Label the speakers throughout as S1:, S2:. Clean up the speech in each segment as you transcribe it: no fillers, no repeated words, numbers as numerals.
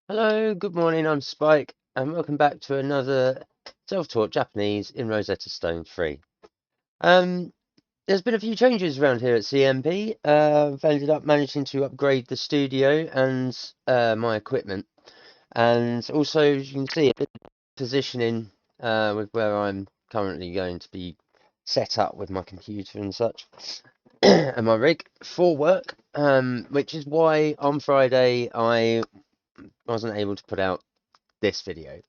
S1: Hello, good morning, I'm Spike, and welcome back to another self-taught Japanese in Rosetta Stone 3. Um, there's been a few changes around here at CMP. I've ended up managing to upgrade the studio and my equipment, and also, as you can see, positioning with where I'm currently going to be set up with my computer and such, and my rig for work, which is why on Friday I wasn't able to put out this video.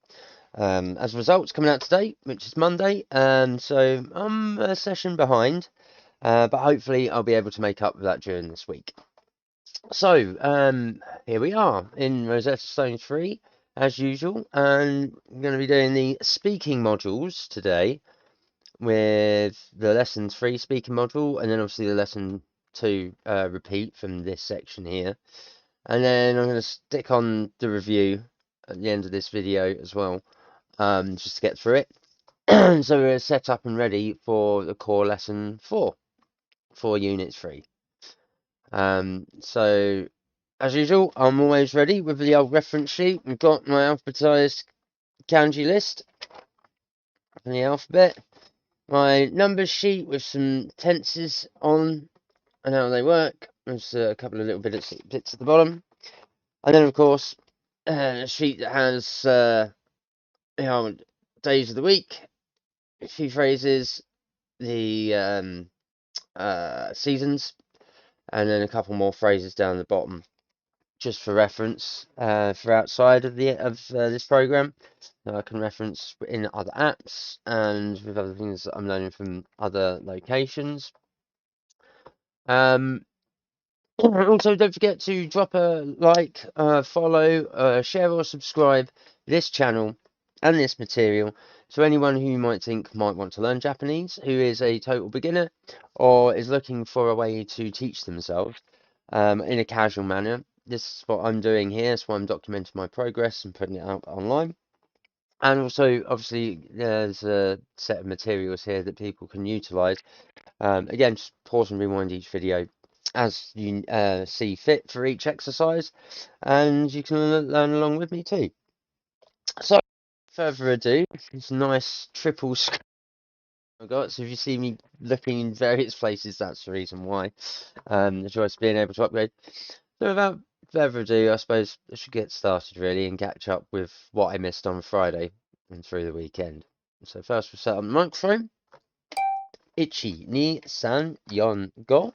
S1: As a result, it's coming out today, which is Monday, so I'm a session behind, but hopefully I'll be able to make up for that during this week. So, here we are in Rosetta Stone 3, as usual, and I'm going to be doing the speaking modules today with the lesson 3 speaking module, and then obviously the lesson 2 repeat from this section here. And then I'm going to stick on the review at the end of this video as well, just to get through it. So we're set up and ready for the core lesson 4 for unit 3. So as usual, I'm always ready with the old reference sheet. We've got my alphabetized kanji list and the alphabet, my numbers sheet with some tenses on and how they work. There's a couple of little bits at the bottom, and then of course a sheet that has days of the week, a few phrases, the seasons, and then a couple more phrases down the bottom, just for reference for outside of this program. I can reference in other apps and with other things that I'm learning from other locations. Also, don't forget to drop a like, follow, share or subscribe this channel and this material to anyone who you might think might want to learn Japanese, who is a total beginner or is looking for a way to teach themselves in a casual manner. This is what I'm doing here, so I'm documenting my progress and putting it out online. And also, obviously, there's a set of materials here that people can utilize. Again, just pause and rewind each video as you see fit for each exercise, and you can learn along with me too. So, further ado, it's a nice triple screen I've got. So if you see me looking in various places, that's the reason why. The choice of being able to upgrade. So without further ado, I suppose I should get started really and catch up with what I missed on Friday and through the weekend. So first we'll set up the microphone. Ichi, ni, san, yon, go.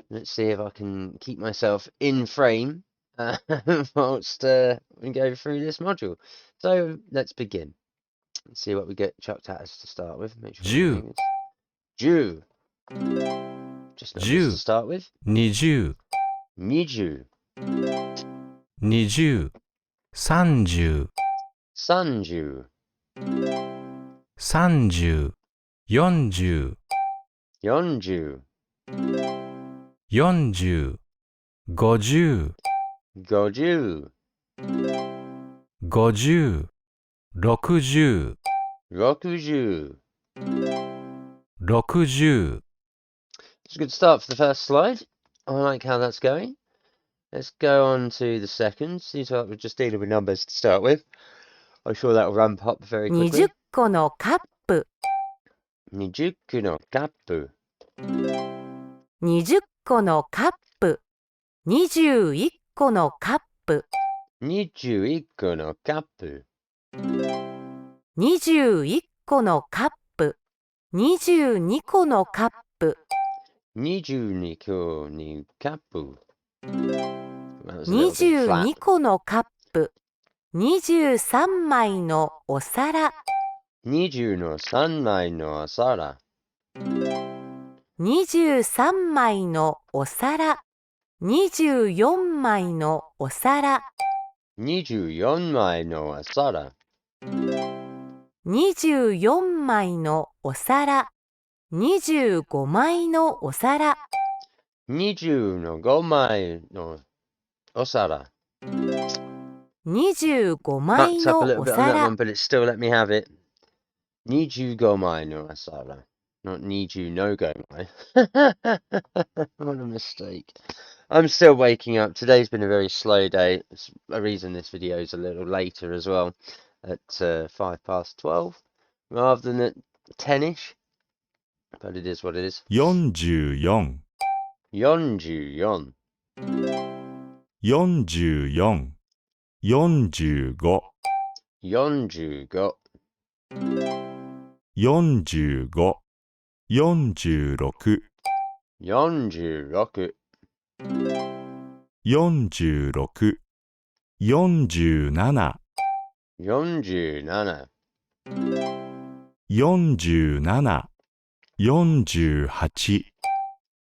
S1: Let's see if I can keep myself in frame whilst we go through this module. So let's begin. Let's see what we get chucked at us to start with. Make sure everything is Jew. Just numbers to start with.
S2: 10、20、Niju. 20、30、Sanju. 30、40、Yonju. 40、50、Goju. 50、60、Rokuju. 60、It's
S1: a good start for the first slide. I like how that's going. Let's go on to the second. Seems like we're just dealing with numbers to start with. I'm sure that will ramp up very quickly.
S3: 20個のカップ
S1: Nijuku no kappu.
S3: 20個のカップ21個のカップ
S1: 21のカップ。
S3: 21個のカップ22個のカップ
S1: 22個にカップ。
S3: 22個のカップ23枚のお皿
S1: 20の3枚のお皿。
S3: 23枚のお皿24枚のお皿
S1: 24枚のお皿。
S3: 24枚のお皿25枚のお皿
S1: 25枚のお皿。
S3: 25枚
S1: Backed up
S3: の
S1: a little
S3: お
S1: bit on that
S3: 皿
S1: one, but it still let me have it. 25枚のお皿. Not 25 no go mai. What a mistake. I'm still waking up. Today's been a very slow day. It's a reason this video is a little later as well, at 12:05 rather than at 10ish. But it is what it is.
S2: 44
S1: 44.
S2: 44 45
S1: 45.
S2: 45 46
S1: 46.
S2: 46 47
S1: 47.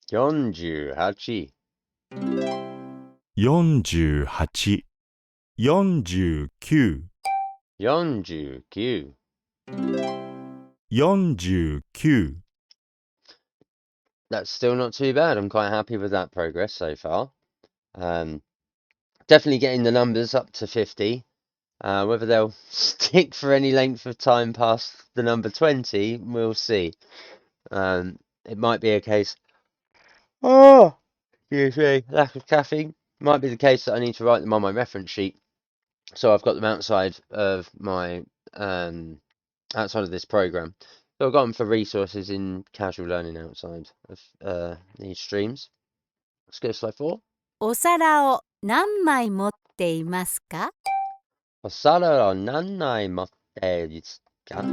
S2: 47 48
S1: 48.
S2: 48 49
S1: 49.
S2: 49
S1: That's still not too bad. I'm quite happy with that progress so far. Definitely getting the numbers up to 50. Whether they'll stick for any length of time past the number 20, we'll see. It might be a case. Oh, excuse me, lack of caffeine. Might be the case that I need to write them on my reference sheet, so I've got them outside of my outside of this program. So I've got them for resources in casual learning outside of these streams. Let's go to slide 4.
S3: お皿を何枚持っていますか？
S1: お皿を何枚持っていますか？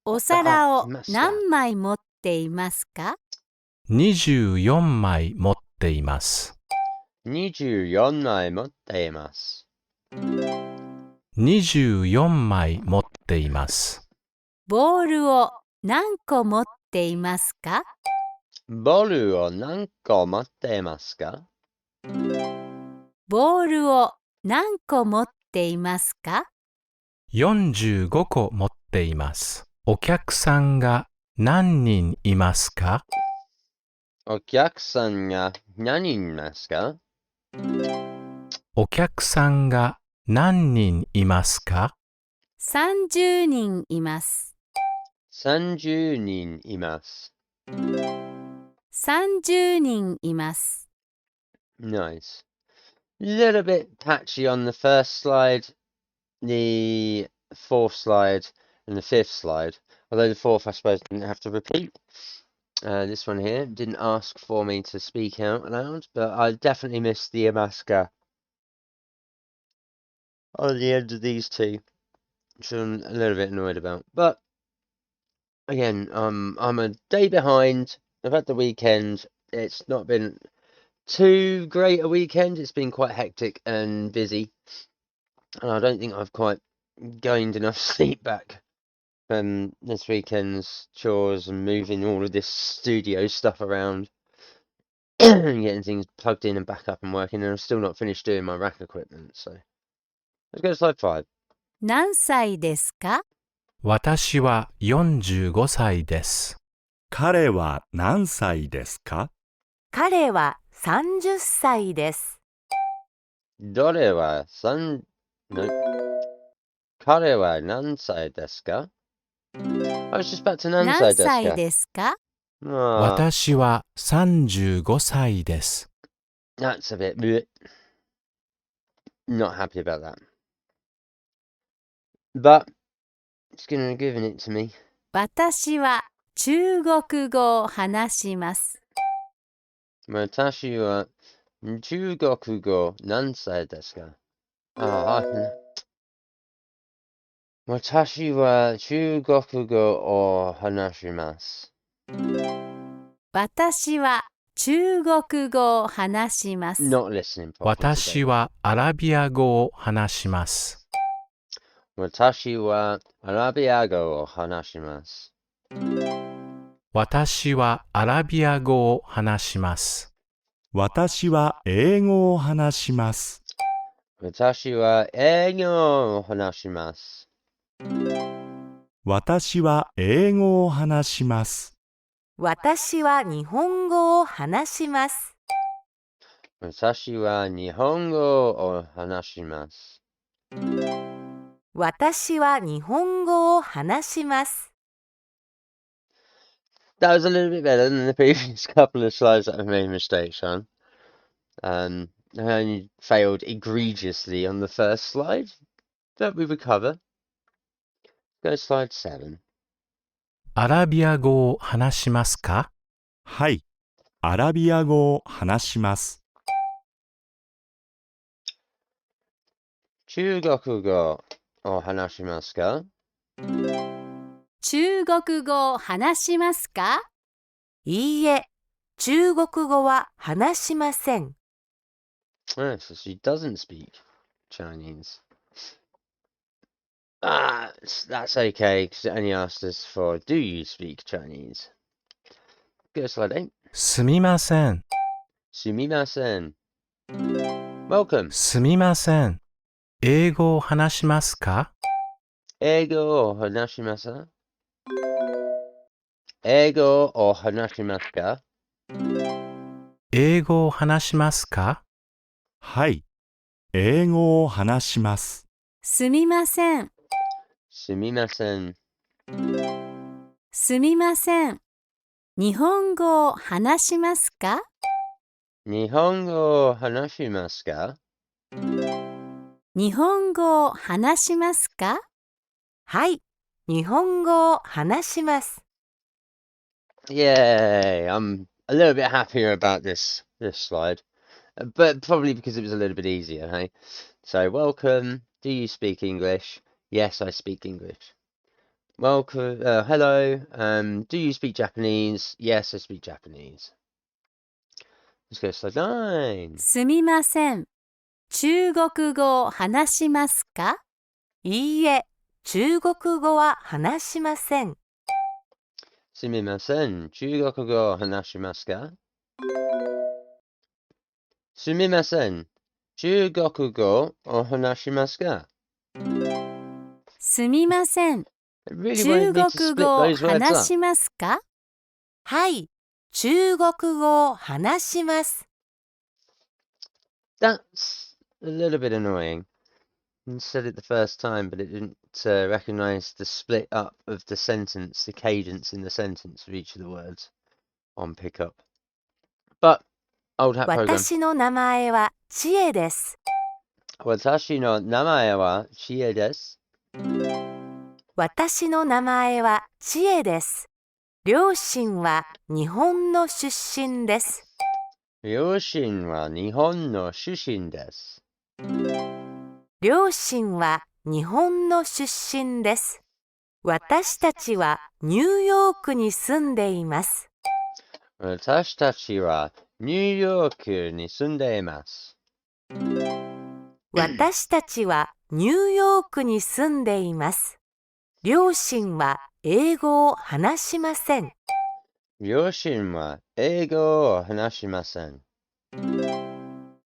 S3: お皿を何枚持っていますか？
S2: 24枚持っています。
S1: 24枚持っています。
S2: 24枚持っています。
S3: ボールを何個持っていますか？
S1: ボールを何個持っていますか？
S3: ボールを何個持っていますか？
S2: 45個持っています。お客さんが何人いますか？
S1: お客さんが何人いますか？
S2: お客さんが何人いますか？
S3: 30人います。
S1: 30人います。
S3: 30人います。
S1: Nice. Little bit patchy on the first slide, the fourth slide, and the fifth slide. Although the fourth, I suppose, didn't have to repeat. This one here didn't ask for me to speak out loud, but I definitely missed the Amaska on the end of these two, which I'm a little bit annoyed about. But again, I'm a day behind. I've had the weekend. It's not been too great a weekend. It's been quite hectic and busy, and I don't think I've quite gained enough sleep back from this weekend's chores and moving all of this studio stuff around and getting things plugged in and back up and working, and I'm still not finished doing my rack equipment. So let's go to slide 5.
S3: 何歳ですか？
S2: 私は45歳です。彼は何歳ですか？
S3: 彼は30歳です。
S1: 彼は彼は何歳ですか？ I was just back to 何歳ですか？
S3: 何歳ですか？
S2: 私は35歳です。
S1: That's a bit bleh. Not happy about that. But it's gonna give it to me.
S3: 私は中国語を話します。
S1: 私は中国語何歳ですか？私は中国語を話します。
S3: 私は中国語を話します。
S1: Not listening properly.
S2: 私はアラビア語を話します。
S1: 私はアラビア語を話します。
S2: 私はアラビア語を話します。
S4: 私は英語を話します。
S1: 私は英語を話します。
S4: 私は英語を話します。
S3: 私は日本語を話します。
S1: 私は日本語を話します。
S3: 私は日本語を話します。
S1: That was a little bit better than the previous couple of slides that I've made mistakes on. I only failed egregiously on the first slide, but we recover. Go to slide 7.
S2: アラビア語を話しますか？
S4: はい。アラビア語を話します。
S1: 中国語を話しますか？
S5: 中国語を話しますか？
S3: いいえ、中国語は話しません。
S1: So she doesn't speak Chinese. That's okay, because it only asked us for, do you speak Chinese? Go to slide 8.
S2: すみません。
S1: Sumimasen. Welcome.
S2: すみません。英語を話しますか？
S1: 英語を話しますか？英語を話しますか？
S2: 英語を話しますか？
S4: はい。英語を話します。
S5: すみません。
S1: すみません。
S5: すみません。日本語を話しますか？
S1: 日本語を話しますか？
S5: 日本語を話しますか？
S3: はい、日本語を話します。
S1: Yay! I'm a little bit happier about this slide, but probably because it was a little bit easier, hey? So, welcome. Do you speak English? Yes, I speak English. Welcome. Hello. Do you speak Japanese? Yes, I speak Japanese. Let's go to slide 9.
S5: すみません。中国語を話しますか？
S3: いいえ、中国語は話しません。
S1: すみません。中国語を話しますか？すみません。中国語を話しますか？
S5: すみません。
S1: I really
S5: 中
S1: wanted me to
S5: 国
S1: split
S5: 語を
S1: those words
S5: 話
S1: up.
S5: しますか？
S3: はい、中国語を話します。
S1: That's a little bit annoying. I said it the first time, but it didn't recognize the split up of the sentence, the cadence in the sentence of each of the words on pickup. But, old hat program.
S3: 私の名前はちえです。
S1: 私の名前はちえです。
S3: 私の名前はちえです。両親は日本の出身です。
S1: 両親は日本の出身です。
S3: 両親は日本の出身です。私たちはニューヨークに住んでいます。
S1: 私たちはニューヨークに住んでいます。
S3: 私たちはニューヨークに住んでいます。両親は英語を話しません。
S1: 両親は英語を話しません。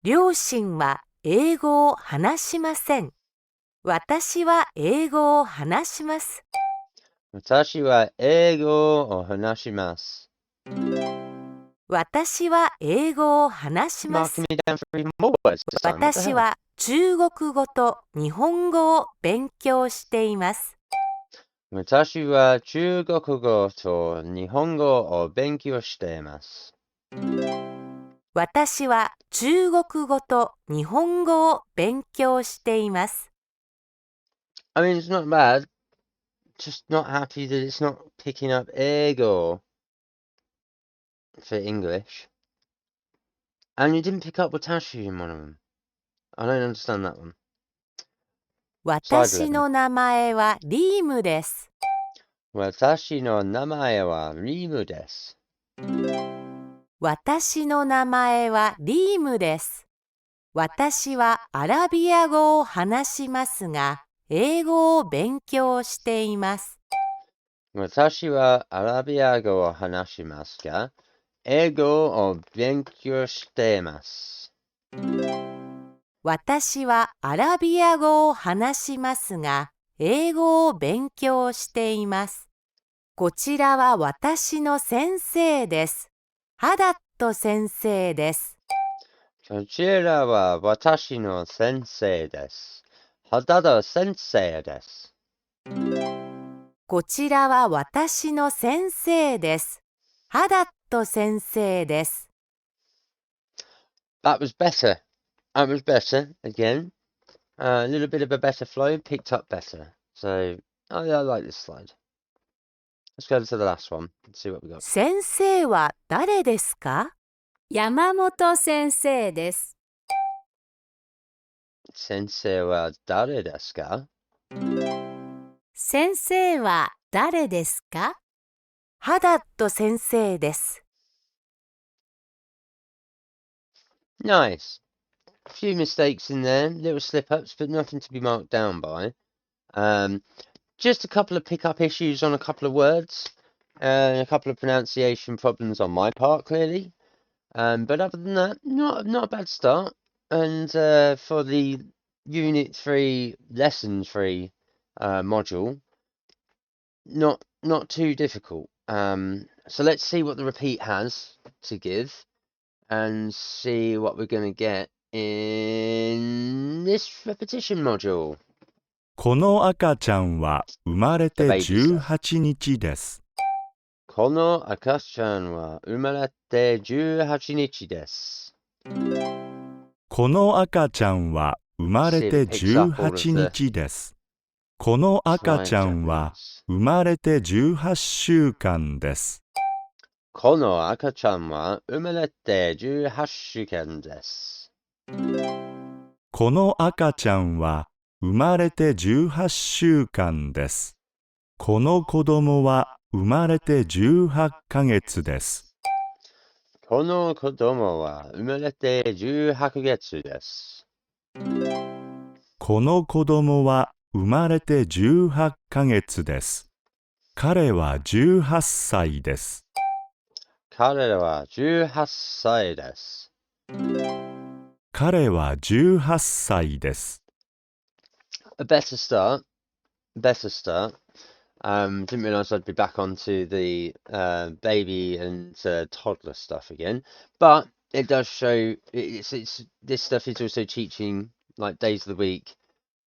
S3: 両親は英語を話しません。私は英語を話します。
S1: 私は英語を話します。
S3: 私は英語を話します。
S1: Marking me down for even more words this time. What the
S3: 私
S1: hell?
S3: は中国語と日本語を勉強しています。
S1: 私は中国語と日本語を勉強しています。
S3: 私は中国語と日本語を勉強しています。
S1: I mean, it's not bad. Just not happy that it's not picking up 英語 for English. And you didn't pick up watashi in one of them. I don't understand that one.
S3: 私の名前はリームです。
S1: 私の名前はリムです。
S3: 私の名前はリームです。私はアラビア語を話しますが、英語を勉強しています。
S1: 私はアラビア語を話しますが、英語を勉強しています。
S3: 私はアラビア語を話しますが、英語を勉強しています。こちらは私の先生です。アダット先生です。
S1: こちらは私の先生です。ハダダ先生です。
S3: こちらは私の先生です。アダット先生です。
S1: That was better. That was better again. A little bit of a better flow, picked up better. So I like this slide. Let's go to the last one and see what we got.
S3: 先生は誰ですか？
S5: 山本先生です。
S1: 先生は誰ですか？
S5: 先生は誰ですか？
S3: アダット先生です。
S1: Nice. A few mistakes in there, little slip-ups, but nothing to be marked down by. Just a couple of pick-up issues on a couple of words, and a couple of pronunciation problems on my part, clearly. But other than that, not a bad start. And for the Unit 3, Lesson 3 module, not too difficult. So let's see what the repeat has to give, and see what we're going to get in this repetition module.
S4: この赤ちゃんは生まれて18日です。
S1: この赤ちゃんは生まれて18日です。
S4: この赤ちゃんは生まれて18日です。この赤ちゃんは生まれて18週間です。
S1: この赤ちゃんは生まれて18週間です。
S4: この赤ちゃんは生まれて18週間です。この子供は生まれて18ヶ月です。
S1: この子供は生まれて18ヶ月です。
S4: この子供は生まれて18ヶ月です。彼は18歳です。
S1: 彼は18歳です。
S4: 彼は18歳です。
S1: A better start. Better start. Didn't realise I'd be back onto the baby and toddler stuff again, but it does show it's this stuff is also teaching like days of the week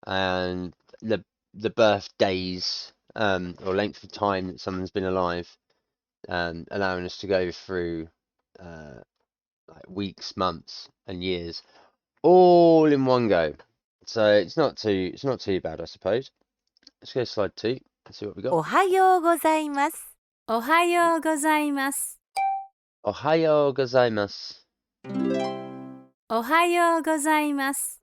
S1: and the birth days or length of time that someone's been alive, allowing us to go through like weeks, months, and years all in one go. So it's not too bad, I suppose. Let's go to slide 2. Let's see what we got.
S3: おはようございます。
S5: おはようございます。
S1: おはようございます。
S5: おはようございます。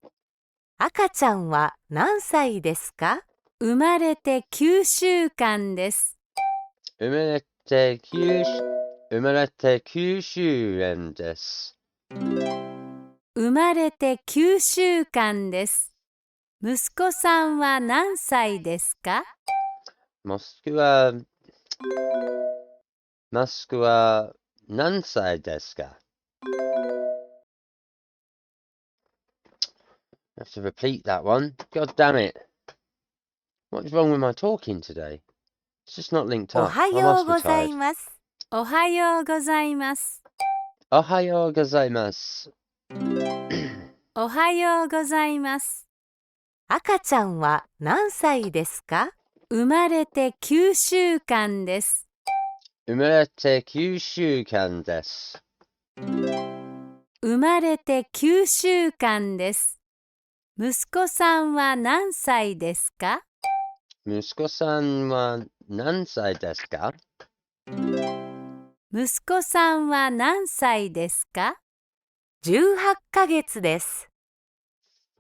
S3: 赤ちゃんは何歳ですか？
S5: 生まれて9週間です。
S1: 生まれて9週間です。
S5: 生まれて9週間です。息子さんは何歳ですか？
S1: 息子は何歳ですか？ I have to repeat that one. God damn it. What's wrong with my talking today? It's just not linked
S3: お
S1: up.
S3: は
S1: I
S3: よ
S1: must
S3: う
S1: be
S3: ござい
S1: tired.
S3: ます。
S5: おはようございます。
S1: おはようございます。
S5: おはようございます。
S3: 赤ちゃんは何歳ですか？
S5: 生まれて9週間です。
S1: 生まれて9週間です。
S5: 生まれて9週間です。息子さんは何歳ですか？
S1: 息子さんは何歳ですか？
S5: 息子さんは何歳ですか
S3: 18ヶ月です。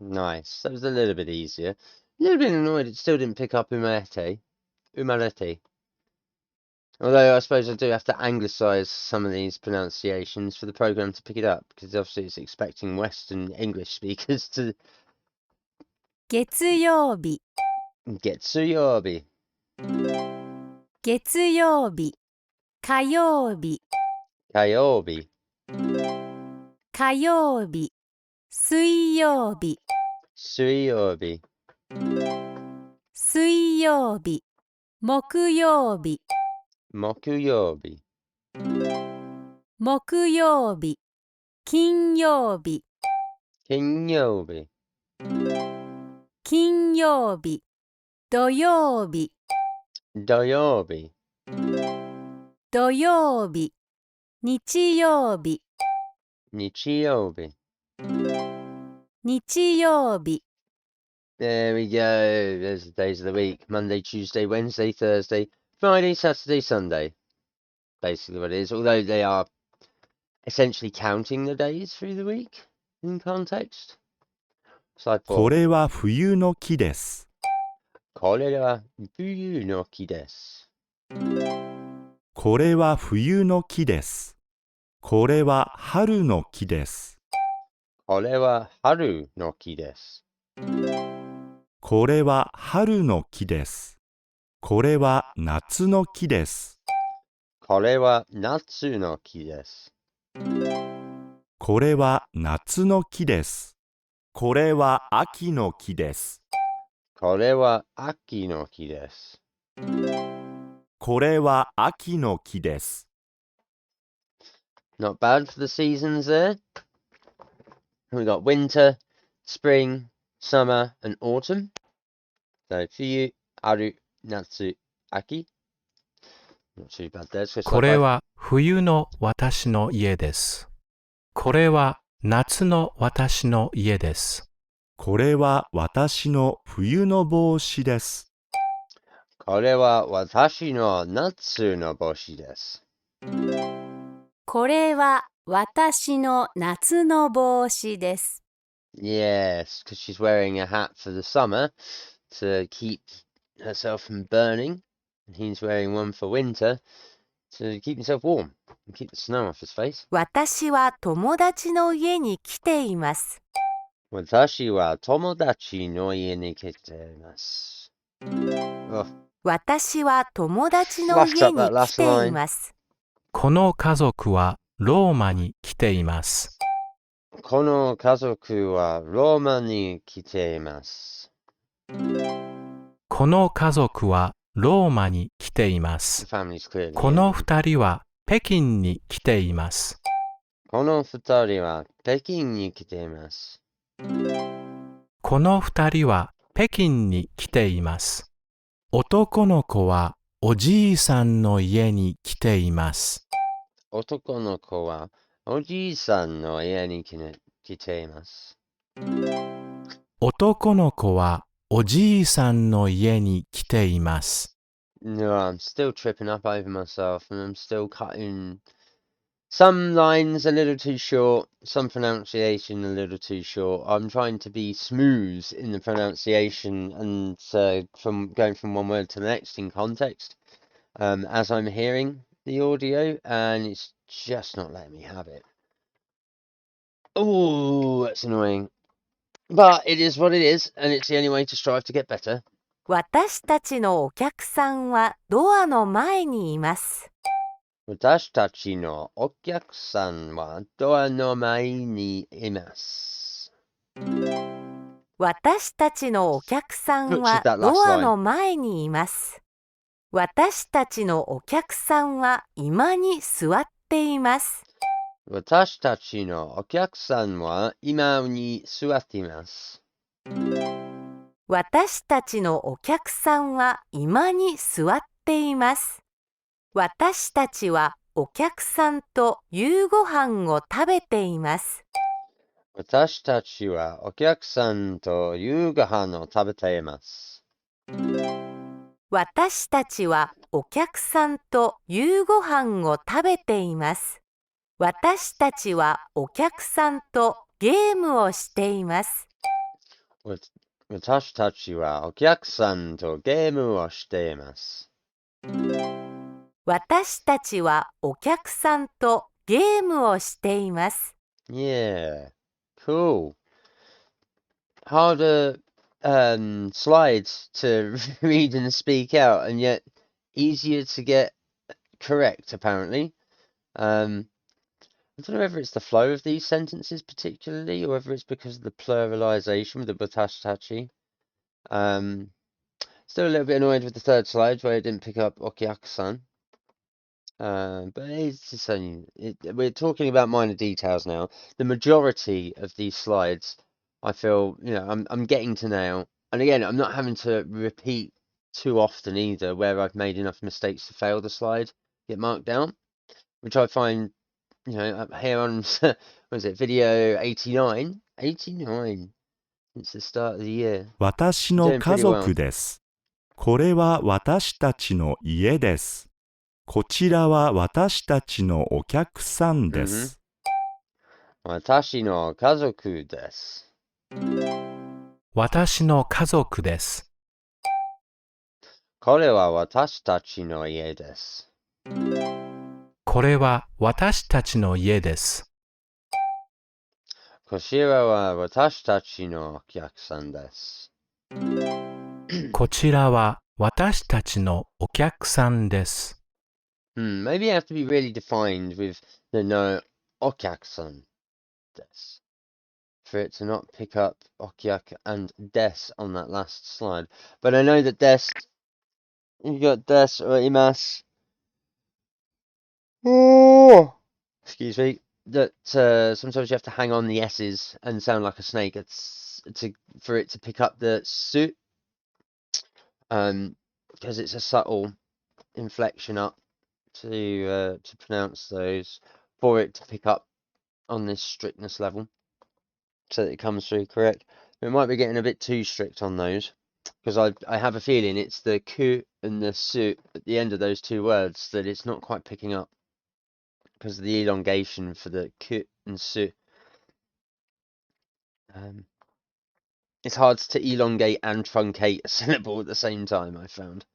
S1: Nice. That was a little bit easier. A little bit annoyed it still didn't pick up umarete. Umarete. Although I suppose I do have to anglicise some of these pronunciations for the program to pick it up, because obviously it's expecting Western English speakers to
S5: 月曜日、
S1: get曜日、
S5: 月曜日、火曜日、
S1: 火曜日、
S5: 火曜日、水曜日、
S1: 水曜日、
S5: 水曜日、木曜日、
S1: 木曜日、
S5: 木曜日、金曜日、
S1: 金曜日、
S5: 金曜日、土曜日、
S1: 土曜日、
S5: 土曜日、日曜日、
S1: 日曜日、
S5: 日曜日、
S1: There we go. There's the days of the week. Monday, Tuesday, Wednesday, Thursday, Friday, Saturday, Sunday. Basically what it is. Although they are essentially counting the days through the week in context. Slide
S4: こ
S1: 4.
S4: れは冬の木です。
S1: これは冬の木です。
S4: これは冬の木です。これは春の木です。
S1: これは春の木です。
S4: これは春の木です。これは夏の木です。
S1: これは夏の木です。
S4: これは夏の木です。これは秋の木です。
S1: これは秋の木です。
S4: これは秋の木です。
S1: Not bad for the seasons there. We got winter, spring, summer, and autumn. So冬、春、夏、秋. Not too bad there. So
S2: これは冬の私の家です。これは夏の私の家です。
S4: これは私の冬の帽子です。
S1: これは私の夏の帽子です。
S5: これは私の夏の帽子です。
S1: Yes, because she's wearing a hat for the summer to keep herself from burning. And he's wearing one for winter to keep himself warm and keep the snow off his face.
S3: 私は友達の家に来ています。
S1: 私は友達の家に来ています。Oh,
S3: 私は友達の家に来ています。
S2: この家族はローマに来ています。
S1: この家族はローマに来ています。
S2: この家族はローマに来ていま
S1: The
S2: す。
S1: family's clearly
S2: この
S1: in.
S2: 二人は北京に来ています。
S1: この二人は北京に来ています。
S2: この二人は北京に来ています。男の子はおじいさんの家に来ています。
S1: 男の子はおじいさんの家に来ています。
S2: 男の子はおじいさんの家に来ています。
S1: No, I'm still tripping up over myself and I'm still cutting some lines a little too short, some pronunciation a little too short. I'm trying to be smooth in the pronunciation and from going from one word to the next in context as I'm hearing the audio, and it's just not letting me have it. Oh, that's annoying. But it is what it is, and it's the only way to strive to get better.
S3: 私たちのお客さんはドアの前にいます。
S1: 私たちのお客さんはドアの前にいます。
S3: 私たちのお客さんはドアの前にいます。私たちのお客さんは居間に座っています。
S1: 私たちのお客さんは今に座っています。
S3: 私たちのお客さんは居間に座っています。私たちはお客さんと夕ご飯を食べています。
S1: 私たちはお客さんと夕ご飯を食べています。
S3: 私たちはお客さんと夕ご飯を食べています。私たちはお客さんとゲームをしています。
S1: 私たちはお客さんとゲームをしています。
S3: 私たちはお客さんとゲームをしています。
S1: Yeah, cool. Harder slides to read and speak out, and yet easier to get correct, apparently. I don't know whether it's the flow of these sentences particularly, or whether it's because of the pluralization with the batashtachi. Still a little bit annoyed with the third slide where it didn't pick up Okiaku-san. But it's just only, we're talking about minor details now. The majority of these slides, I feel, I'm getting to now. And again, I'm not having to repeat too often either, where I've made enough mistakes to fail the slide, get marked down, which I find, up here on, what is it, video 89? 89. It's the start of the year.
S4: 私の家族です。これは私たちの家です。こちらは私たちのお客さんです。
S1: 私の家族です。
S2: 私の家族です。
S1: これは私たちの家です。
S2: これは私たちの家です。
S1: こちらは私たちのお客さんです。
S2: こちらは私たちのお客さんです。
S1: Maybe it has to be really defined with the no okyak-san des. For it to not pick up okyak and des on that last slide. But I know that des, you got des or immerse. Oh, excuse me. That sometimes you have to hang on the s's and sound like a snake. For it to pick up the su. Because it's a subtle inflection up to pronounce those for it to pick up on this strictness level so that it comes through correct. We might be getting a bit too strict on those because I have a feeling it's the ku and the su at the end of those two words that it's not quite picking up because of the elongation for the ku and su. It's hard to elongate and truncate a syllable at the same time, I found.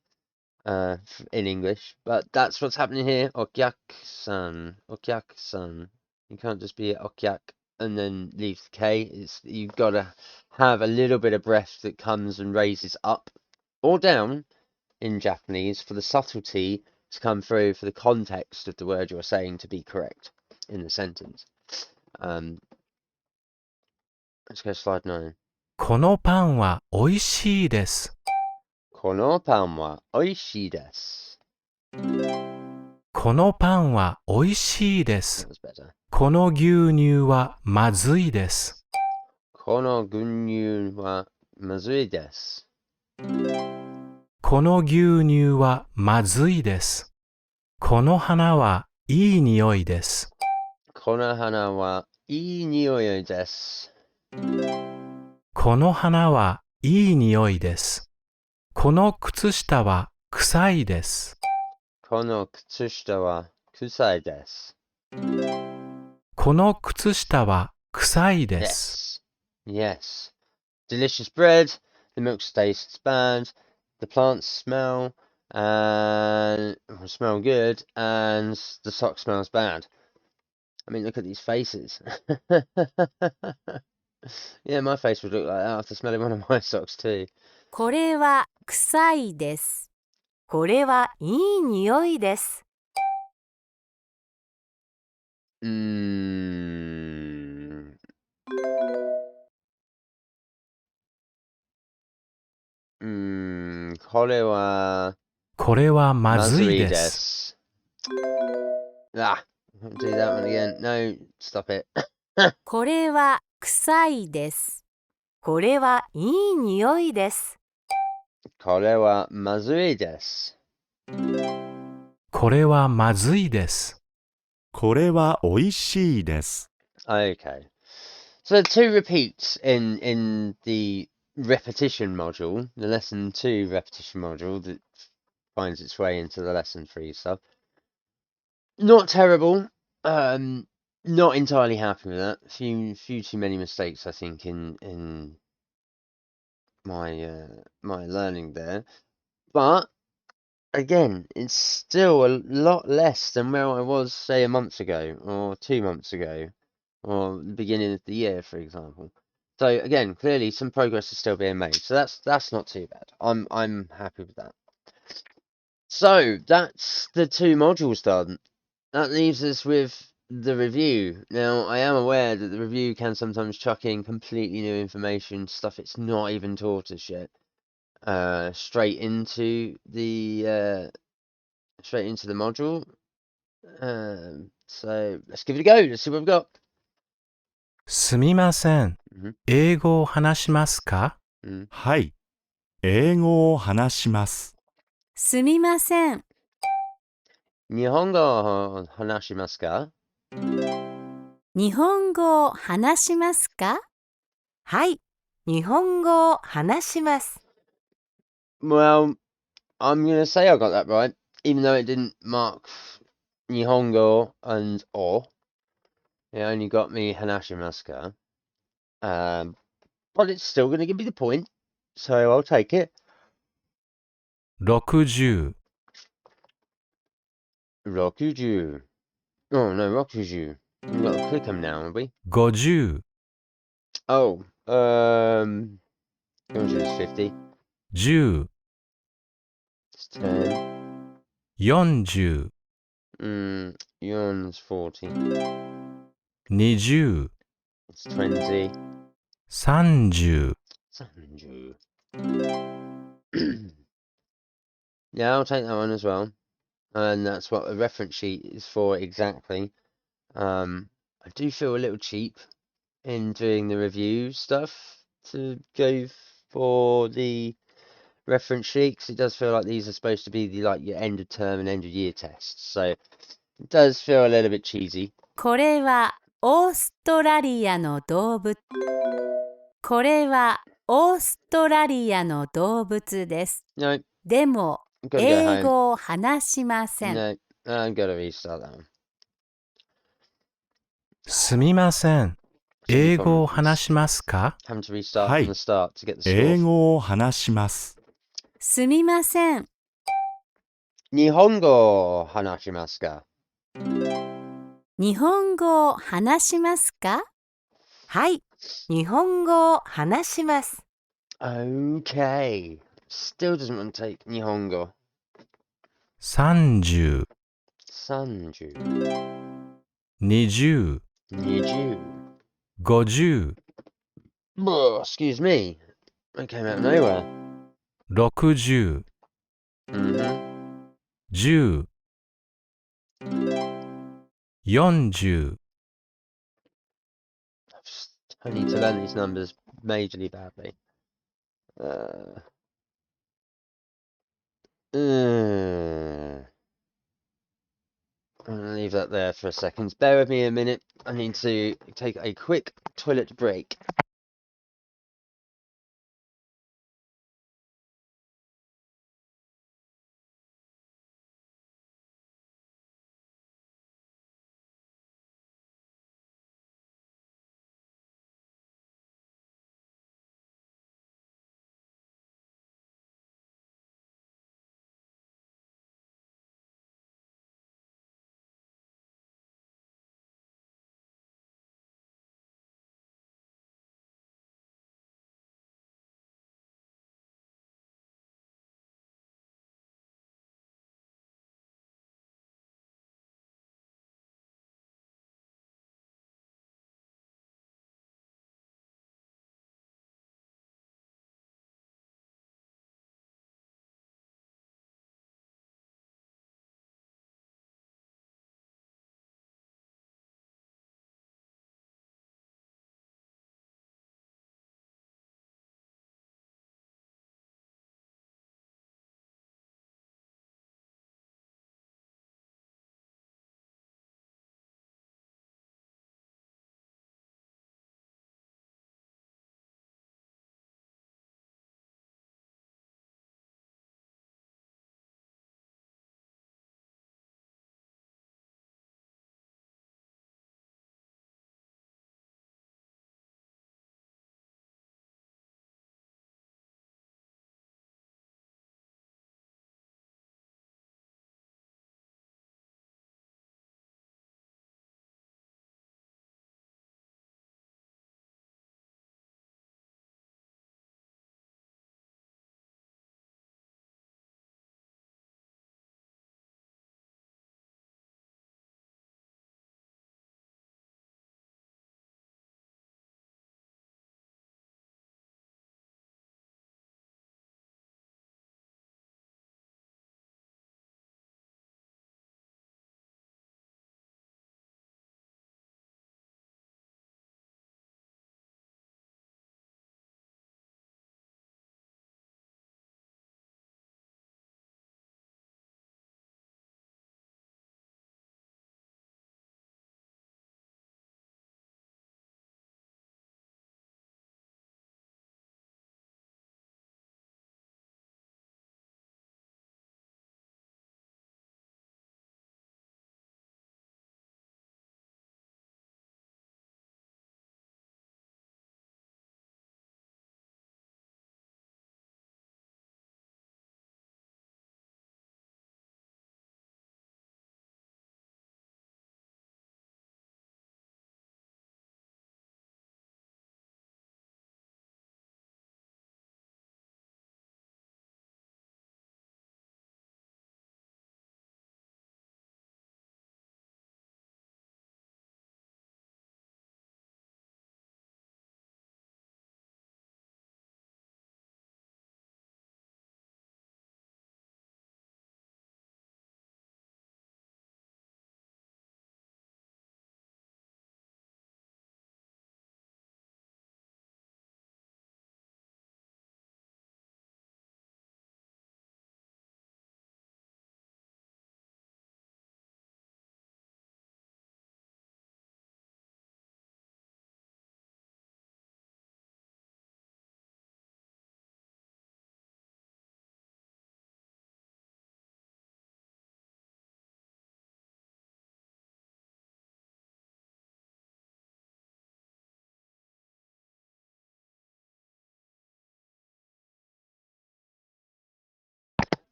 S1: In English, but that's what's happening here. Okyak-san, okyak-san. You can't just be okyak and then leave the K. You've got to have a little bit of breath that comes and raises up or down in Japanese for the subtlety to come through for the context of the word you're saying to be correct in the sentence. Let's go slide 9.
S2: このパンはおいしいです。
S1: このパンはおいしいです。
S2: このパンはおいしいで
S1: That
S2: す。
S1: was better.
S2: この牛乳はまずいです。
S1: この牛乳はまずいです。
S2: この牛乳はまずいです。この花はいい匂いです。
S1: この花はいい匂いです。
S2: この花はいい匂いです。この靴下は臭いです。
S1: この靴下は臭いです。
S2: この靴下は臭いです。
S1: Yes. Delicious bread. The milk tastes bad. The plants smell good, and the sock smells bad. I mean, look at these faces. Yeah, my face would look like that after smelling one of my socks too.
S3: これは臭いです。これはいい匂いです。
S1: これは
S2: ま
S1: まずい
S2: ずいで。
S1: ですす。Ah, I'll do that one again. No, stop it.
S3: これは臭いです。これはいい匂いです。
S1: これはまずいです。
S2: これはまずいです。
S4: これはおいしいです。
S1: Okay. So two repeats in the repetition module, the lesson 2 repetition module that finds its way into the lesson 3 stuff. Not terrible. Not entirely happy with that. Few too many mistakes, I think, in my my learning there. But again, it's still a lot less than where I was, say, a month ago or 2 months ago, or the beginning of the year, for example. So again, clearly some progress is still being made. So that's not too bad. I'm happy with that. So that's the 2 modules done. That leaves us with the review. Now, I am aware that the review can sometimes chuck in completely new information, stuff it's not even taught us yet, straight into the module. So let's give it a go. Let's see what we've got.
S2: すみません。英語を話しますか？
S4: はい。英語を話します。
S5: すみません。
S1: 日本語を話しますか？
S5: 日本語を話しますか？
S3: はい、日本語を話します。
S1: Well, I'm going to say I got that right, even though it didn't mark Nihongo and O. It only got me Hanashimasu. But it's still going to give me the point, so I'll take it.
S2: 60、
S1: Rokuju. Oh, no, Rokuju. We've got to click them now, have we?
S2: 50、
S1: Oh, Rokuju is 50.
S2: 10、
S1: It's 10.
S2: 40、
S1: Yon's 40.
S2: 20、
S1: It's 20.
S2: 30、
S1: Sanju. Yeah, I'll take that one as well. And that's what the reference sheet is for exactly. I do feel a little cheap in doing the review stuff to go for the reference sheet, because it does feel like these are supposed to be the your end of term and end of year tests. So it does feel a little bit cheesy.
S5: これはオーストラリアの動物。これはオーストラリアの動物です。
S1: No,
S5: でも
S1: I've got to go
S5: 英
S1: home.
S5: 語を話しません。
S1: No, I've got to restart that one.
S2: すみません。 英語を話しますか？
S1: Having to restart
S4: はい。
S1: from the start to get the
S4: 英
S1: score.
S4: 語を話します。
S5: すみません。
S1: Nihongo hanashimasu ka?
S5: 日本語を話しますか？
S3: はい、日本語を話します。
S1: Okay. Still doesn't want to take Nihongo.
S2: 30、
S1: Sanju.
S2: 20、
S1: Niju.
S2: 50、
S1: Excuse me. I came out of nowhere.
S2: 60、 10、40、
S1: I need to learn these numbers majorly badly. I'm gonna leave that there for a second. Bear with me a minute. I need to take a quick toilet break.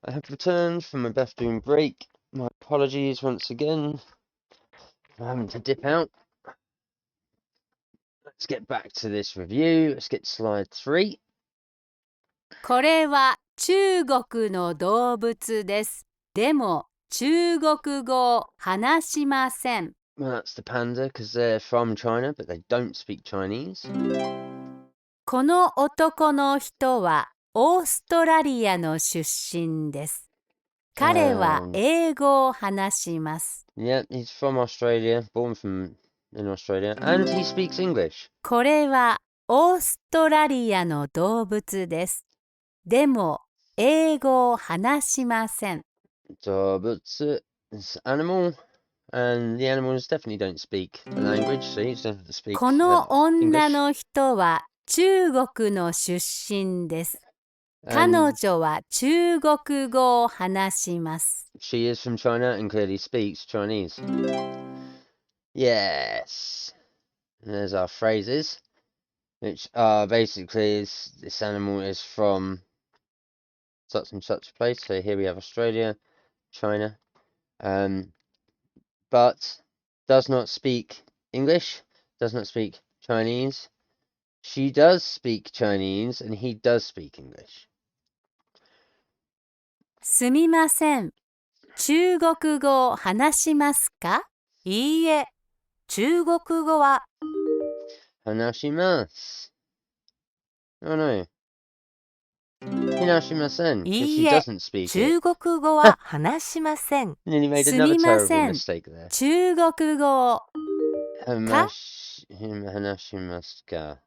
S1: I have returned from my bathroom break. My apologies once again for having to dip out. Let's get back to this review. Let's get to slide 3.
S5: これは中国の動物です。でも中国語を話しません。
S1: Well, that's the panda because they're from China, but they don't speak Chinese.
S5: この男の人はオーストラリアの出身です。彼は英語を話します。
S1: Yeah, he's from Australia, born in Australia, and he speaks English.
S5: これはオーストラリアの動物です。でも英語を話しません。
S1: It's animal, and the animals definitely don't speak the language, so he doesn't speak
S5: この女
S1: English.
S5: の人は中国の出身です。彼
S1: And
S5: 女は中国語を話します。
S1: she is from China and clearly speaks Chinese. Yes. And there's our phrases, which are basically this animal is from such and such a place. So here we have Australia, China, but does not speak English, does not speak Chinese. She does speak Chinese and he does speak English.
S5: すみません。中国語を話しますか？
S3: いいえ、中国語は
S1: Hanashimasu. Oh no. Hinashimasen, because
S3: い
S1: she
S3: いえ、
S1: doesn't speak it.
S3: 中国語は話しません。
S1: Nearly made
S5: す
S1: another
S5: みま
S1: terrible
S5: せん。
S1: mistake there.
S5: 中国語を
S1: Hanashimasu ka.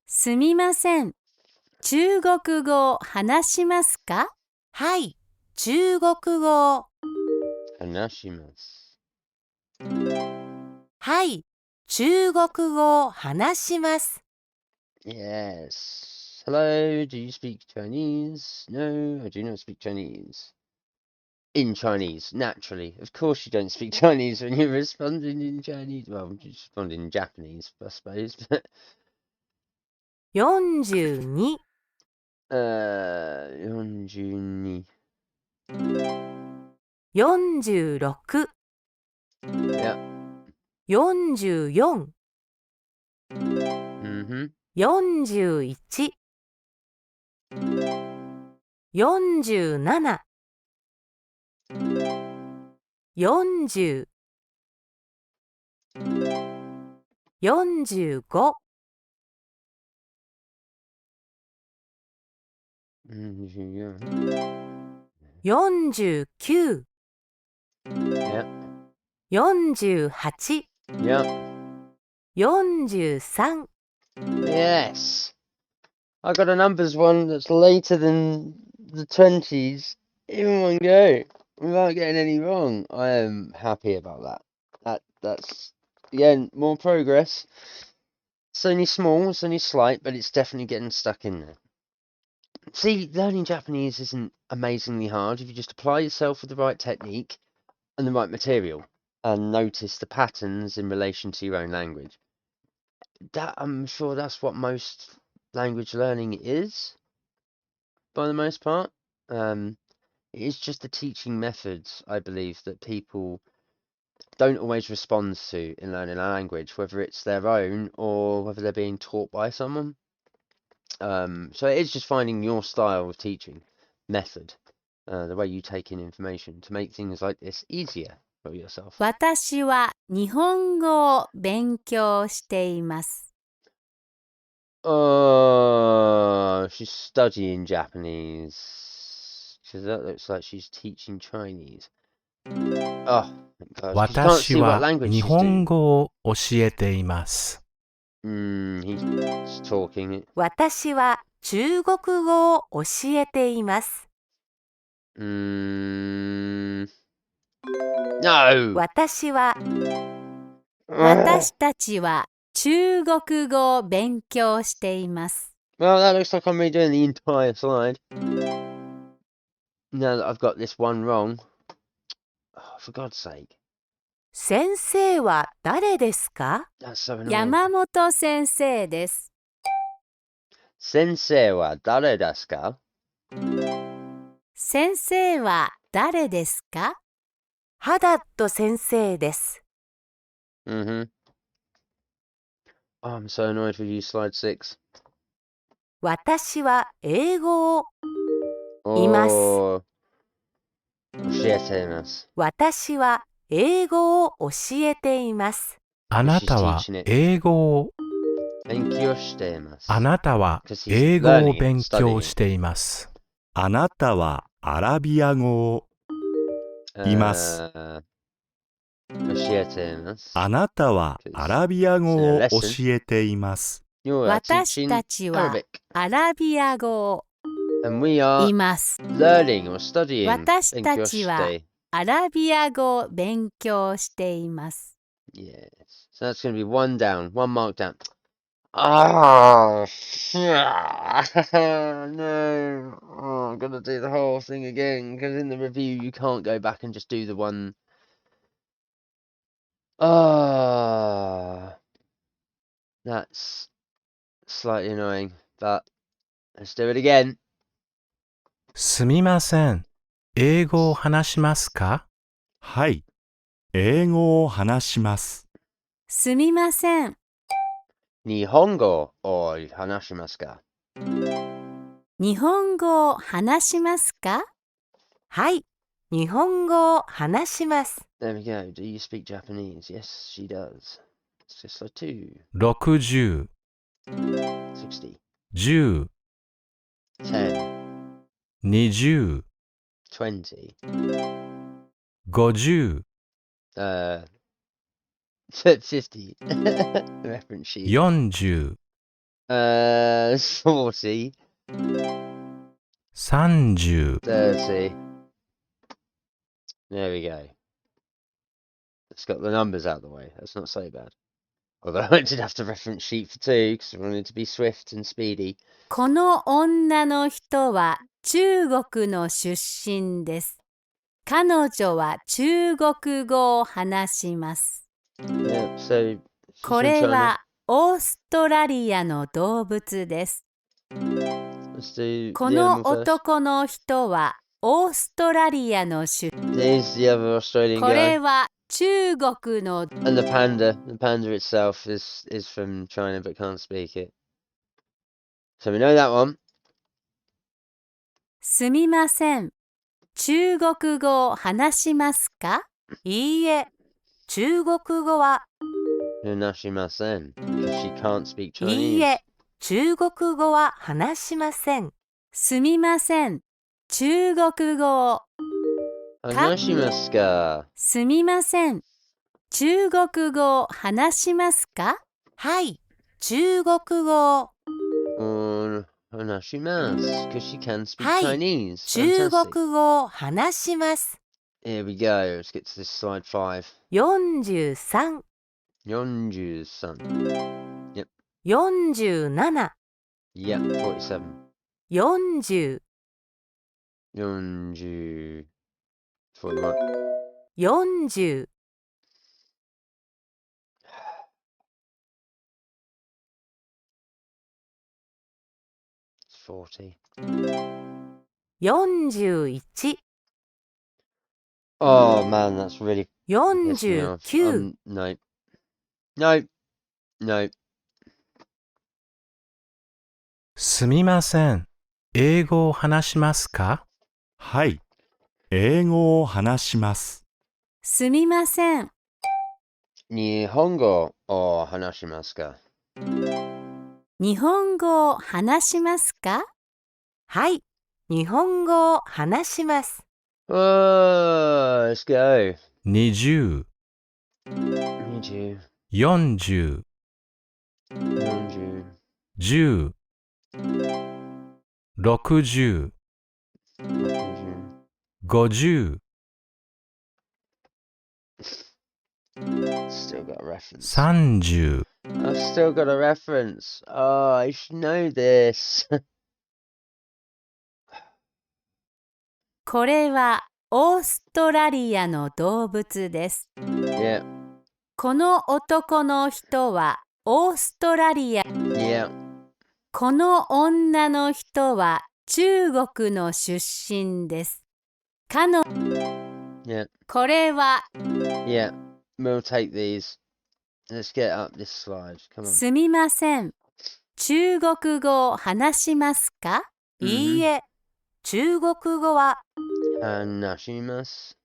S5: すみません。中国語を話しますか？
S3: はい、中国語。
S1: Hanashimasu.
S3: はい、中国語を話します。
S1: Yes. Hello, do you speak Chinese? No, I do not speak Chinese. In Chinese, naturally. Of course you don't speak Chinese when you're responding in Chinese. Well, you respond in Japanese, I suppose. But
S3: 42、
S1: 42.
S3: 46、
S1: Yeah.
S3: 44、
S1: Mm-hmm.
S3: 41、 47、 40、 45、 49、
S1: Yeah.
S3: 48、
S1: Yeah.
S3: 43。
S1: Yes. I got a numbers one that's later than the 20s in one go without getting any wrong. I am happy about that. That's again more progress. It's only small, it's only slight, but it's definitely getting stuck in there. See, learning Japanese isn't amazingly hard if you just apply yourself with the right technique and the right material and notice the patterns in relation to your own language. I'm sure that's what most language learning is, by the most part. It is just the teaching methods, I believe, that people don't always respond to in learning a language, whether it's their own or whether they're being taught by someone. So it is just finding your style of teaching method, the way you take in information to make things like this easier for yourself.
S5: 私は日本語を勉強しています。
S1: Oh, she's studying Japanese. Because that looks like she's teaching Chinese. Oh, thank God. 'Cause you can't
S2: 私
S1: see what
S2: は
S1: language
S2: 日
S1: she's
S2: 本
S1: doing.
S2: 語を教えています。
S1: He's talking.
S3: 私は中国語を教えています。
S1: No.
S3: 私は
S5: 私たちは中国語を勉強しています。
S1: Well, that looks like I'm redoing the entire slide. Now that I've got this one wrong. Oh, for God's sake.
S3: 先生は誰ですか？
S1: That's so annoying.
S5: 山本先生です。
S1: Sensei wa dare desu ka?
S5: 先生は誰ですか？
S3: ハダット先生です。
S1: Mm-hmm. Oh, I'm so annoyed with you, slide 6.
S3: 私は英語をいます。
S1: Oh, 教えています。
S3: 私は英語を教えています。
S2: あなたは英語を
S1: 勉強しています。
S2: あなたは
S1: Because he's
S2: 英語を
S1: learning it,
S2: 勉強
S1: studying.
S2: しています。
S4: あなたはアラビア語をいます。
S1: 教えています。
S4: あなたはアラビア語を教えています。
S1: You're
S5: 私
S1: teaching
S5: たちは
S1: Arabic.
S5: アラビア語を
S1: And we are
S5: います。
S1: learning or studying.
S5: 私たちは
S1: 勉強して。
S5: アラビア語を勉強しています。
S1: Yes. So that's going to be one down, one mark down. Oh, no. Oh, I'm going to do the whole thing again because in the review you can't go back and just do the one. Ah, that's slightly annoying, but let's do it again.
S2: すみません。英語を話しますか？
S4: はい、英語を話します。
S5: すみません。
S1: 日本語を話しますか？
S5: 日本語を話しますか？
S3: はい、日本語を話します。
S1: There we go. Do you speak Japanese? Yes, she does. It's just like 2,
S2: 60、
S1: 60,
S2: 10、
S1: 10,
S2: 20、
S1: 20,
S2: 50、
S1: 50. Reference sheet.
S2: 40、
S1: 40,
S2: 30、
S1: 30. There we go. It's got the numbers out of the way. That's not so bad. Although I did have to reference sheet for 2 because I wanted to be swift and speedy.
S5: この女の人は中国の出身です。彼女は中国語を話します。
S1: Yeah, so she's
S5: こ
S1: from
S5: れ
S1: China.
S5: はオーストラリアの動物です。
S1: Let's do
S5: こ
S1: the
S5: の
S1: animal first.
S5: 男の人はオーストラリアの出身。
S1: There's the other Australian
S5: これ
S1: guy.
S5: は中国の
S1: And the panda. The panda itself is from China but can't speak it. So we know that one.
S5: すみません。中国語を話しますか？
S3: いいえ、中国語は
S1: Nonashimasen. Because she can't speak
S3: いい
S1: Chinese.
S3: え、中国語は話しません。
S5: すみません。中国語を
S1: Hanashimaska.
S5: すみません。中国語を話しますか？
S3: はい、中国語。
S1: Hanashimasu. Because she can speak
S3: はい、
S1: Chinese.
S3: 中
S1: Fantastic.
S3: 国語を話します。
S1: Here we go. Let's get to this slide 5.
S3: 43、
S1: 43.
S3: 47、
S1: Yep, 47.
S3: 40、
S1: 40. 41.
S3: 40、
S1: It's 40.
S3: 41、
S1: Oh man, that's really pissed me off.
S3: 49、
S1: No. No. No.
S2: すみません。英語を話しますか？
S4: はい、英語を話します。
S5: すみません。
S1: 日本語を話しますか？
S5: 日本語を話しますか？
S3: はい、日本語を話します。
S1: Oh, let's go.
S2: 20、
S1: 20,
S2: 40、
S1: 40,
S2: 10、60、
S1: 40.
S2: 50、
S1: Still got a reference.
S2: 30、
S1: I've still got a reference. Oh, I should know this.
S5: これはオーストラリアの動物です。
S1: Yeah,
S5: この男の人はオーストラリア。
S1: yeah.
S5: この女の人は中国の出身です。彼女、
S1: Yeah,
S5: これは
S1: yeah. We'll take these. Let's get up this slide. Come on.
S5: すみません。中国語を話しますか？
S3: いいえ、中国語は
S1: Hanashimasu.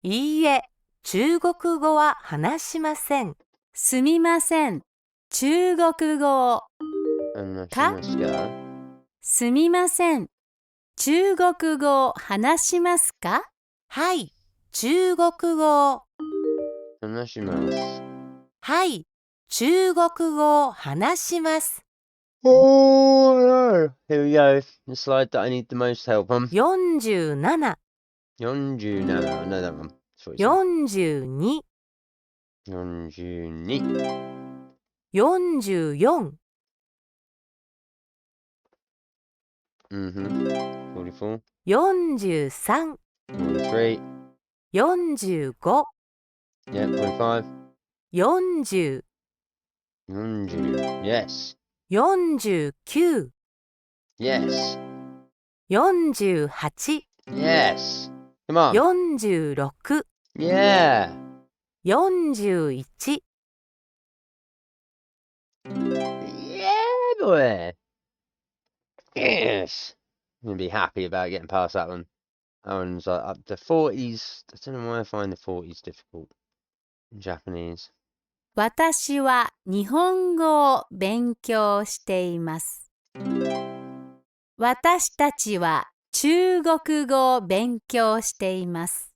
S3: いいえ、中国語は話しません。
S5: すみません。中国語を
S1: Hanashimasu ga.
S5: すみません。中国語を話しますか？
S3: はい、中国語を。
S1: Hanashimasu.
S3: はい、中国語を話します。
S1: Oh no. Here we go. The slide that I need the most help on.
S3: 47、
S1: 40 no, I know that one. That's what it
S3: 42、
S1: said. 42.
S3: 44、
S1: 44.
S3: 43、
S1: 43.
S3: 45、
S1: Yeah, 45.
S3: 40、
S1: 40. Yes.
S3: 49、
S1: Yes.
S3: 48、
S1: Yes. Come on.
S3: 46、
S1: Yeah.
S3: 41、
S1: Yeah, boy. Yes. I'm going to be happy about getting past that one. That one's up to 40s. I don't know why I find the 40s difficult in Japanese.
S5: 私は日本語を勉強しています。私たちは中国語を勉強しています。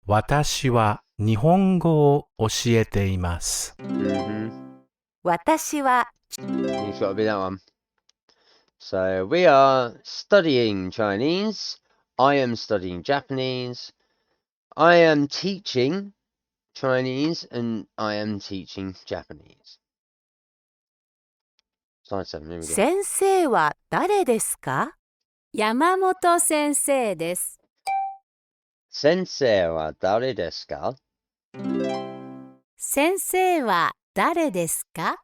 S2: 私は日本語を教えています。
S3: 私は
S1: You've got to be that one. So we are studying Chinese. I am studying Japanese. I am teaching Chinese and I am teaching Japanese. Slide 7, here we go.
S3: 先生は誰ですか？
S5: 山本先生です。
S1: Sensei wa dare desu ka?
S5: 先生は誰ですか？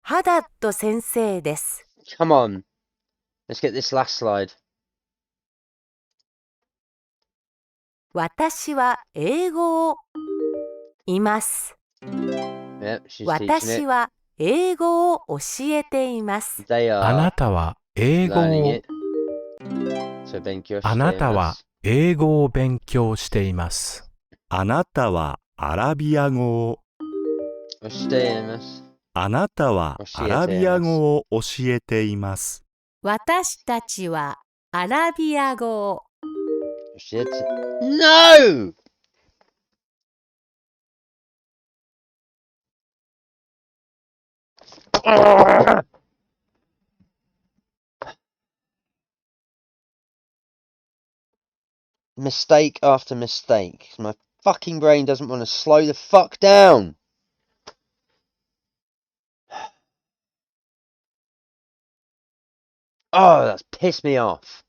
S3: ハダット先生です。
S1: Come on. Let's get this last slide.
S3: 私は英語をいます。
S1: Yep, she's teaching
S3: 私
S1: it.
S3: は英語を教えています。
S1: They
S2: あな
S1: are
S2: たは英語
S1: learning
S2: を
S1: it. So 勉強しています。
S2: あなたは英語を勉強しています。
S4: あなたはアラビア語を。
S1: しています。
S4: あなたはアラビア語を教えています。
S5: 私たちはアラビア語を。
S1: 教えて。No! Mistake after mistake. My fucking brain doesn't want to slow the fuck down. Oh, that's pissed me off.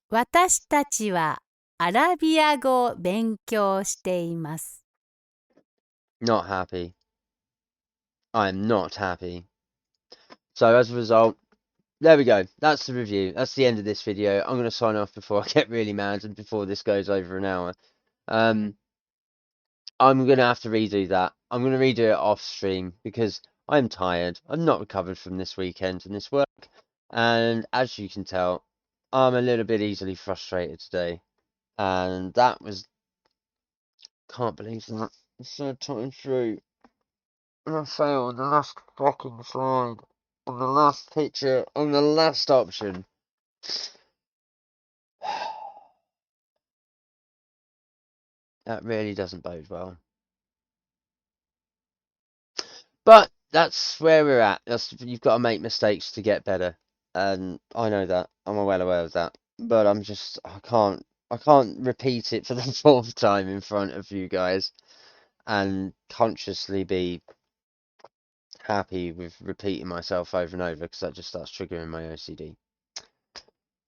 S5: 私たちはアラビア語を勉強しています。
S1: Not happy. I'm not happy. So as a result, there we go. That's the review. That's the end of this video. I'm going to sign off before I get really mad and before this goes over an hour. I'm going to have to redo that. I'm going to redo it off stream because I'm tired. I'm not recovered from this weekend and this work. And as you can tell, I'm a little bit easily frustrated today. And that was... Can't believe that. The third time through. And I failed the last fucking slide. On the last picture. On the last option. That really doesn't bode well. But that's where we're at. You've got to make mistakes to get better. And I know that. I'm well aware of that. But I can't repeat it for the fourth time in front of you guys and consciously be happy with repeating myself over and over because that just starts triggering my OCD.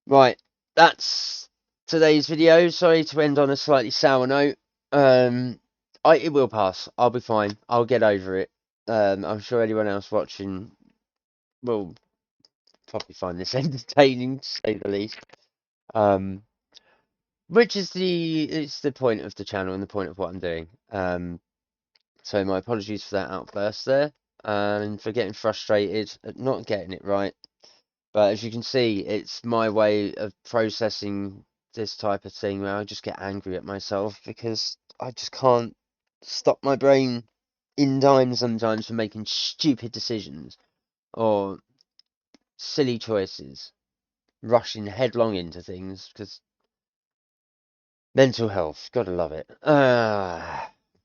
S1: Right, that's today's video. Sorry to end on a slightly sour note. it will pass. I'll be fine. I'll get over it. I'm sure anyone else watching will probably find this entertaining, to say the least. Which is the point of the channel and the point of what I'm doing. So my apologies for that outburst there, and for getting frustrated at not getting it right. But as you can see, it's my way of processing this type of thing where I just get angry at myself because I just can't stop my brain in time sometimes from making stupid decisions or silly choices, rushing headlong into things because mental health, gotta love it.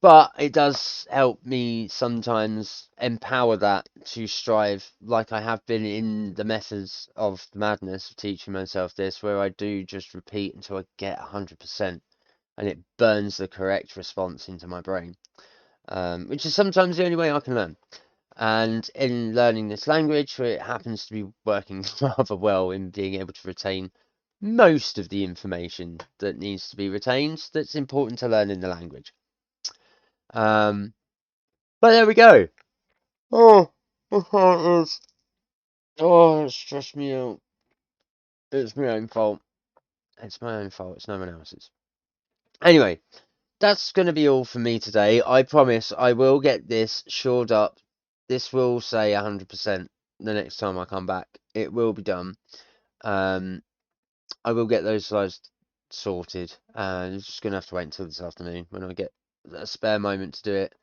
S1: But it does help me sometimes empower that to strive, like I have been in the methods of the madness of teaching myself this, where I do just repeat until I get 100% and it burns the correct response into my brain, which is sometimes the only way I can learn. And in learning this language, it happens to be working rather well in being able to retain most of the information that needs to be retained that's important to learn in the language. But there we go. Oh, my heart is. Oh, it stressed me out. It's my own fault. It's my own fault. It's no one else's. Anyway, that's going to be all for me today. I promise I will get this shored up. This will say 100% the next time I come back. It will be done. I will get those slides sorted. I'm just going to have to wait until this afternoon when I get a spare moment to do it.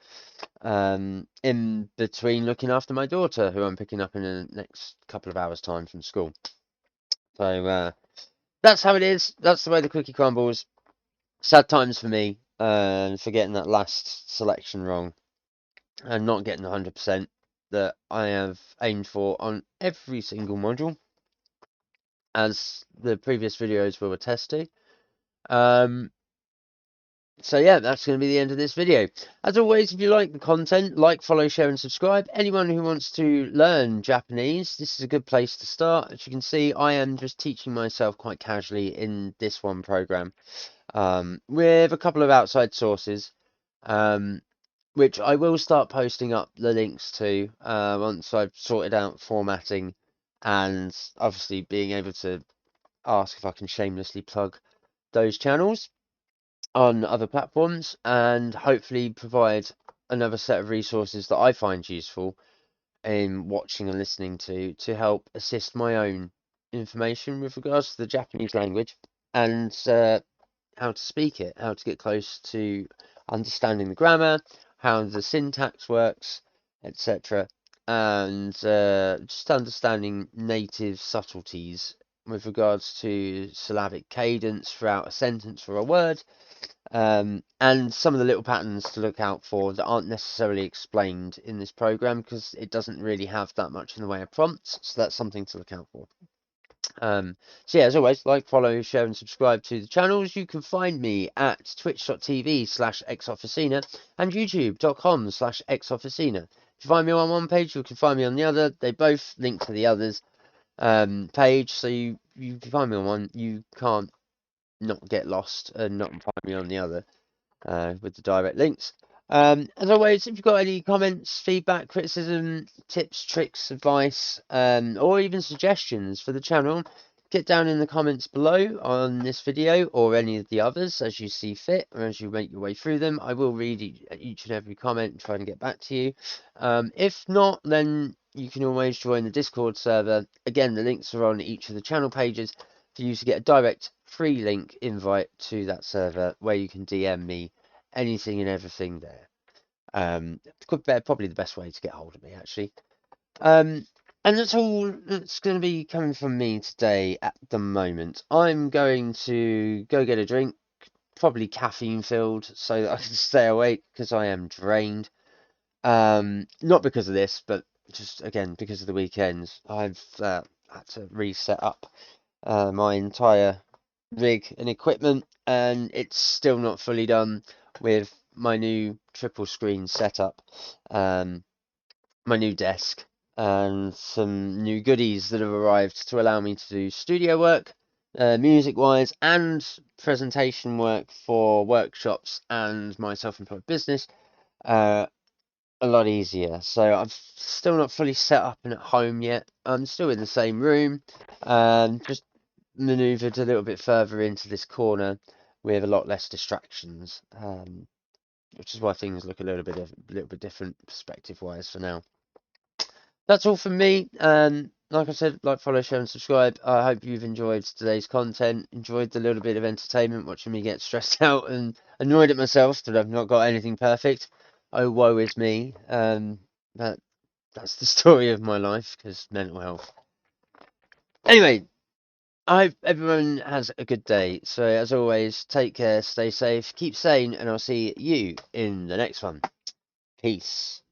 S1: In between looking after my daughter, who I'm picking up in the next couple of hours' time from school. So that's how it is. That's the way the cookie crumbles. Sad times for me, and for getting that last selection wrong, and not getting 100% that I have aimed for on every single module, as the previous videos will attest to. So yeah, that's going to be the end of this video. As always, if you like the content, like, follow, share, and subscribe. Anyone who wants to learn Japanese, this is a good place to start. As you can see, I am just teaching myself quite casually in this one program, with a couple of outside sources, which I will start posting up the links to once I've sorted out formatting and obviously being able to ask if I can shamelessly plug those channels on other platforms, and hopefully provide another set of resources that I find useful in watching and listening to help assist my own information with regards to the Japanese language and how to speak it, how to get close to understanding the grammar, how the syntax works, etc. And just understanding native subtleties with regards to syllabic cadence throughout a sentence or a word, and some of the little patterns to look out for that aren't necessarily explained in this program because it doesn't really have that much in the way of prompts, so that's something to look out for. So yeah, as always, like, follow, share, and subscribe to the channels. You can find me at twitch.tv/xofficina and youtube.com/xofficina. If you find me on one page, you can find me on the other. They both link to the others page, so you find me on one, you can't not get lost and not find me on the other with the direct links. As always, if you've got any comments, feedback, criticism, tips, tricks, advice, or even suggestions for the channel, get down in the comments below on this video or any of the others as you see fit or as you make your way through them. I will read each and every comment and try and get back to you. If not, then you can always join the Discord server. Again, the links are on each of the channel pages for you to get a direct free link invite to that server where you can DM me anything and everything there. Probably the best way to get hold of me, actually. And that's all that's going to be coming from me today at the moment. I'm going to go get a drink, probably caffeine filled, so that I can stay awake because I am drained. Not because of this, but just again because of the weekends. I've had to reset up my entire rig and equipment, and it's still not fully done with my new triple screen setup, my new desk, and some new goodies that have arrived to allow me to do studio work, music wise, and presentation work for workshops and my self-employed business a lot easier. So I'm still not fully set up and at home yet. I'm still in the same room, just maneuvered a little bit further into this corner with a lot less distractions, which is why things look a little bit different perspective-wise for now. That's all from me. Like I said, like, follow, share, and subscribe. I hope you've enjoyed today's content, enjoyed the little bit of entertainment, watching me get stressed out and annoyed at myself that I've not got anything perfect. Oh, woe is me. That's the story of my life, because mental health. Anyway, I hope everyone has a good day. So, as always, take care, stay safe, keep sane, and I'll see you in the next one. Peace.